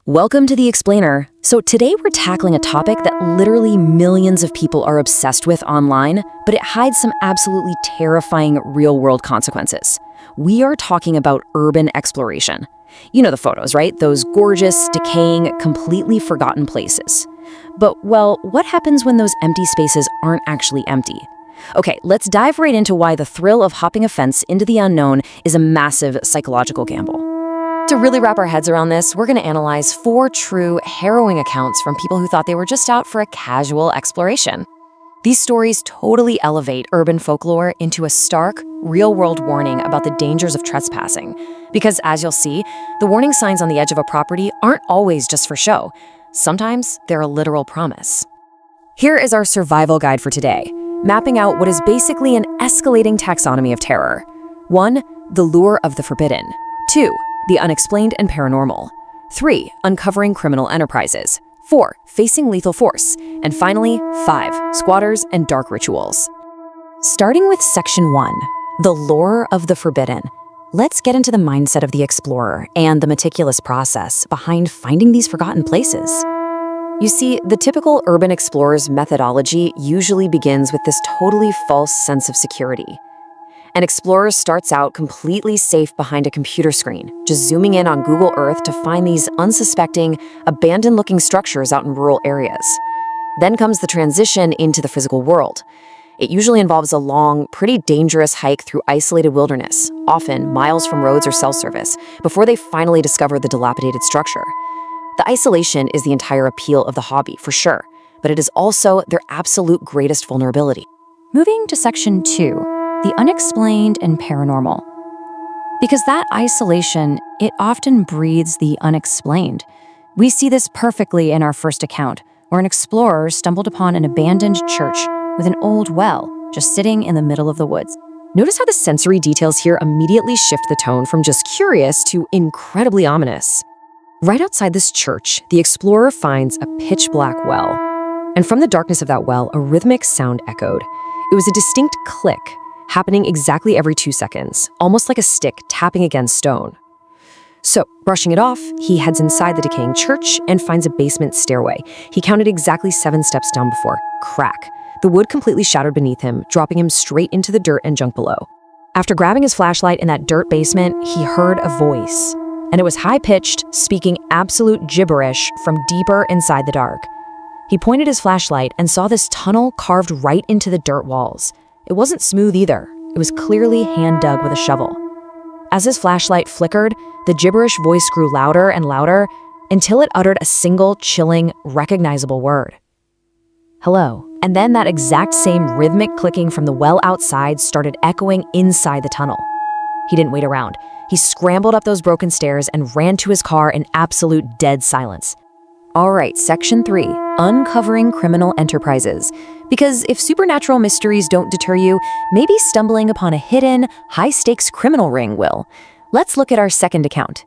Welcome to The Explainer. So today we're tackling a topic that literally millions of people are obsessed with online, but it hides some absolutely terrifying real-world consequences. We are talking about urban exploration. You know the photos, right? Those gorgeous, decaying, completely forgotten places. But, well, what happens when those empty spaces aren't actually empty? Okay, let's dive right into why the thrill of hopping a fence into the unknown is a massive psychological gamble. To really wrap our heads around this, we're going to analyze 4 true, harrowing accounts from people who thought they were just out for a casual exploration. These stories totally elevate urban folklore into a stark, real-world warning about the dangers of trespassing. Because, as you'll see, the warning signs on the edge of a property aren't always just for show. Sometimes they're a literal promise. Here is our survival guide for today, mapping out what is basically an escalating taxonomy of terror. 1. The lure of the forbidden. 2. The unexplained and paranormal. 3. Uncovering criminal enterprises. 4. Facing lethal force. And finally, 5. Squatters and dark rituals. Starting with Section 1, the lure of the forbidden. Let's get into the mindset of the explorer and the meticulous process behind finding these forgotten places. You see, the typical urban explorer's methodology usually begins with this totally false sense of security. An explorer starts out completely safe behind a computer screen, just zooming in on Google Earth to find these unsuspecting, abandoned-looking structures out in rural areas. Then comes the transition into the physical world. It usually involves a long, pretty dangerous hike through isolated wilderness, often miles from roads or cell service, before they finally discover the dilapidated structure. The isolation is the entire appeal of the hobby, for sure, but it is also their absolute greatest vulnerability. Moving to Section 2. The unexplained and paranormal. Because that isolation, it often breeds the unexplained. We see this perfectly in our first account, where an explorer stumbled upon an abandoned church with an old well just sitting in the middle of the woods. Notice how the sensory details here immediately shift the tone from just curious to incredibly ominous. Right outside this church, the explorer finds a pitch-black well. And from the darkness of that well, a rhythmic sound echoed. It was a distinct click, happening exactly every 2 seconds, almost like a stick tapping against stone. So, brushing it off, he heads inside the decaying church and finds a basement stairway. He counted exactly 7 steps down before, crack. The wood completely shattered beneath him, dropping him straight into the dirt and junk below. After grabbing his flashlight in that dirt basement, he heard a voice. And it was high-pitched, speaking absolute gibberish from deeper inside the dark. He pointed his flashlight and saw this tunnel carved right into the dirt walls. It wasn't smooth either. It was clearly hand-dug with a shovel. As his flashlight flickered, the gibberish voice grew louder and louder until it uttered a single, chilling, recognizable word. Hello. And then that exact same rhythmic clicking from the well outside started echoing inside the tunnel. He didn't wait around. He scrambled up those broken stairs and ran to his car in absolute dead silence. All right, Section 3, uncovering criminal enterprises. Because if supernatural mysteries don't deter you, maybe stumbling upon a hidden, high-stakes criminal ring will. Let's look at our second account.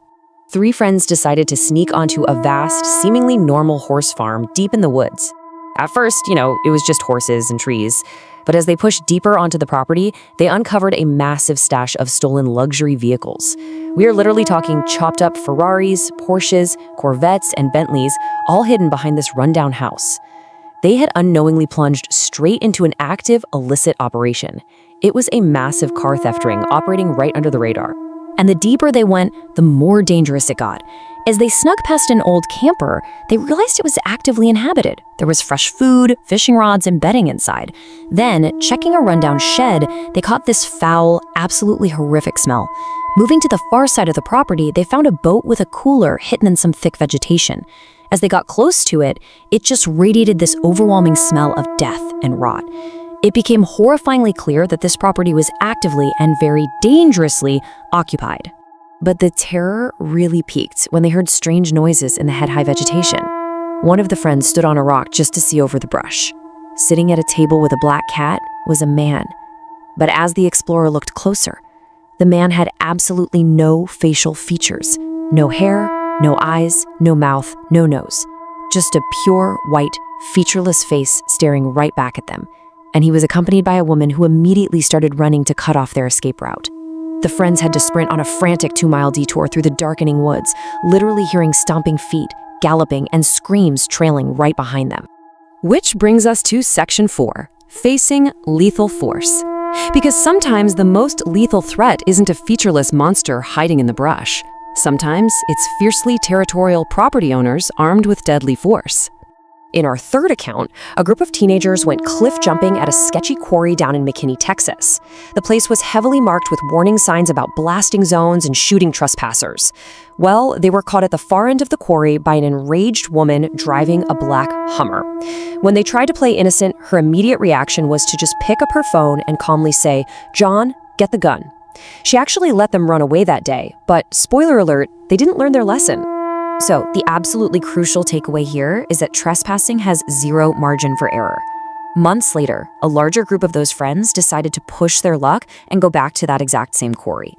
3 friends decided to sneak onto a vast, seemingly normal horse farm deep in the woods. At first, it was just horses and trees. But as they pushed deeper onto the property, they uncovered a massive stash of stolen luxury vehicles. We are literally talking chopped up Ferraris, Porsches, Corvettes, and Bentleys, all hidden behind this rundown house. They had unknowingly plunged straight into an active, illicit operation. It was a massive car theft ring operating right under the radar. And the deeper they went, the more dangerous it got. As they snuck past an old camper, they realized it was actively inhabited. There was fresh food, fishing rods, and bedding inside. Then, checking a rundown shed, they caught this foul, absolutely horrific smell. Moving to the far side of the property, they found a boat with a cooler hidden in some thick vegetation. As they got close to it, it just radiated this overwhelming smell of death and rot. It became horrifyingly clear that this property was actively and very dangerously occupied. But the terror really peaked when they heard strange noises in the head-high vegetation. One of the friends stood on a rock just to see over the brush. Sitting at a table with a black cat was a man. But as the explorer looked closer, the man had absolutely no facial features. No hair, no eyes, no mouth, no nose. Just a pure, white, featureless face staring right back at them. And he was accompanied by a woman who immediately started running to cut off their escape route. The friends had to sprint on a frantic 2-mile detour through the darkening woods, literally hearing stomping feet, galloping and screams trailing right behind them. Which brings us to Section 4, facing lethal force. Because sometimes the most lethal threat isn't a featureless monster hiding in the brush. Sometimes it's fiercely territorial property owners armed with deadly force. In our third account, a group of teenagers went cliff jumping at a sketchy quarry down in McKinney, Texas. The place was heavily marked with warning signs about blasting zones and shooting trespassers. Well, they were caught at the far end of the quarry by an enraged woman driving a black Hummer. When they tried to play innocent, her immediate reaction was to just pick up her phone and calmly say, "John, get the gun." She actually let them run away that day, but spoiler alert, they didn't learn their lesson. So, the absolutely crucial takeaway here is that trespassing has zero margin for error. Months later, a larger group of those friends decided to push their luck and go back to that exact same quarry.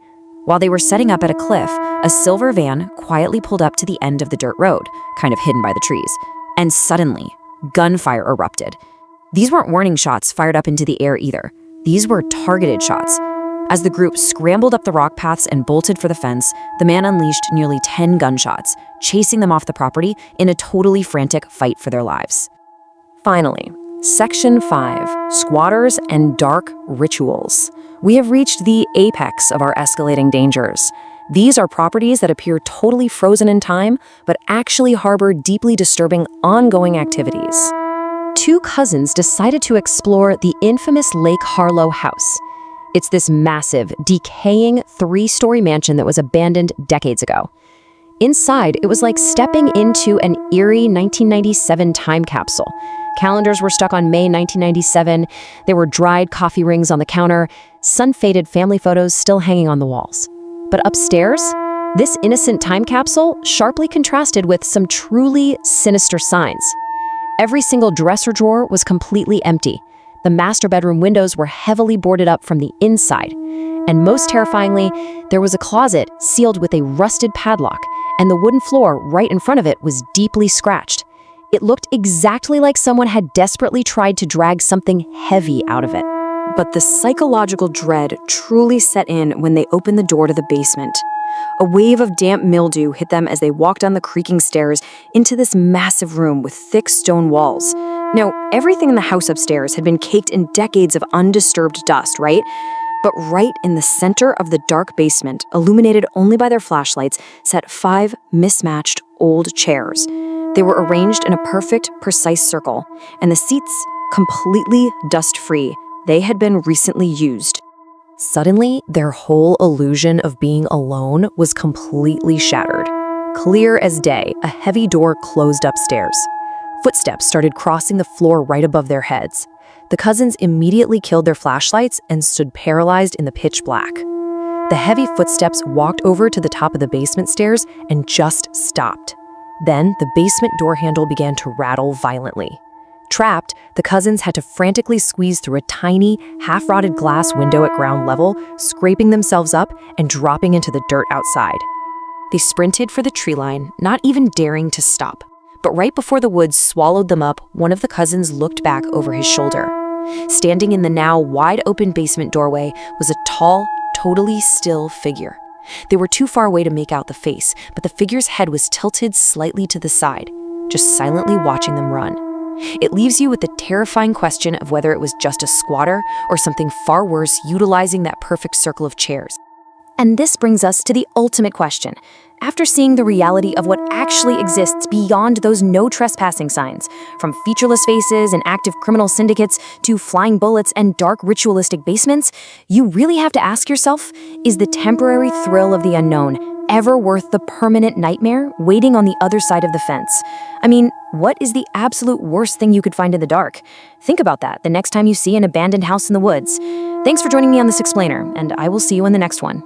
While they were setting up at a cliff, a silver van quietly pulled up to the end of the dirt road, kind of hidden by the trees, and suddenly, gunfire erupted. These weren't warning shots fired up into the air either. These were targeted shots. As the group scrambled up the rock paths and bolted for the fence, the man unleashed nearly 10 gunshots, chasing them off the property in a totally frantic fight for their lives. Finally, Section 5, Squatters and Dark Rituals. We have reached the apex of our escalating dangers. These are properties that appear totally frozen in time, but actually harbor deeply disturbing ongoing activities. Two cousins decided to explore the infamous Lake Harlow house. It's this massive, decaying 3-story mansion that was abandoned decades ago. Inside, it was like stepping into an eerie 1997 time capsule. Calendars were stuck on May 1997. There were dried coffee rings on the counter, sun-faded family photos still hanging on the walls. But upstairs, this innocent time capsule sharply contrasted with some truly sinister signs. Every single dresser drawer was completely empty. The master bedroom windows were heavily boarded up from the inside. And most terrifyingly, there was a closet sealed with a rusted padlock, and the wooden floor right in front of it was deeply scratched. It looked exactly like someone had desperately tried to drag something heavy out of it. But the psychological dread truly set in when they opened the door to the basement. A wave of damp mildew hit them as they walked down the creaking stairs into this massive room with thick stone walls. Now, everything in the house upstairs had been caked in decades of undisturbed dust, right? But right in the center of the dark basement, illuminated only by their flashlights, sat 5 mismatched old chairs. They were arranged in a perfect, precise circle, and the seats completely dust-free. They had been recently used. Suddenly, their whole illusion of being alone was completely shattered. Clear as day, a heavy door closed upstairs. Footsteps started crossing the floor right above their heads. The cousins immediately killed their flashlights and stood paralyzed in the pitch black. The heavy footsteps walked over to the top of the basement stairs and just stopped. Then the basement door handle began to rattle violently. Trapped, the cousins had to frantically squeeze through a tiny, half-rotted glass window at ground level, scraping themselves up and dropping into the dirt outside. They sprinted for the tree line, not even daring to stop. But right before the woods swallowed them up, one of the cousins looked back over his shoulder. Standing in the now wide-open basement doorway was a tall, totally still figure. They were too far away to make out the face, but the figure's head was tilted slightly to the side, just silently watching them run. It leaves you with the terrifying question of whether it was just a squatter or something far worse utilizing that perfect circle of chairs. And this brings us to the ultimate question. After seeing the reality of what actually exists beyond those no trespassing signs, from featureless faces and active criminal syndicates to flying bullets and dark ritualistic basements, you really have to ask yourself, is the temporary thrill of the unknown ever worth the permanent nightmare waiting on the other side of the fence? I mean, what is the absolute worst thing you could find in the dark? Think about that the next time you see an abandoned house in the woods. Thanks for joining me on this explainer, and I will see you in the next one.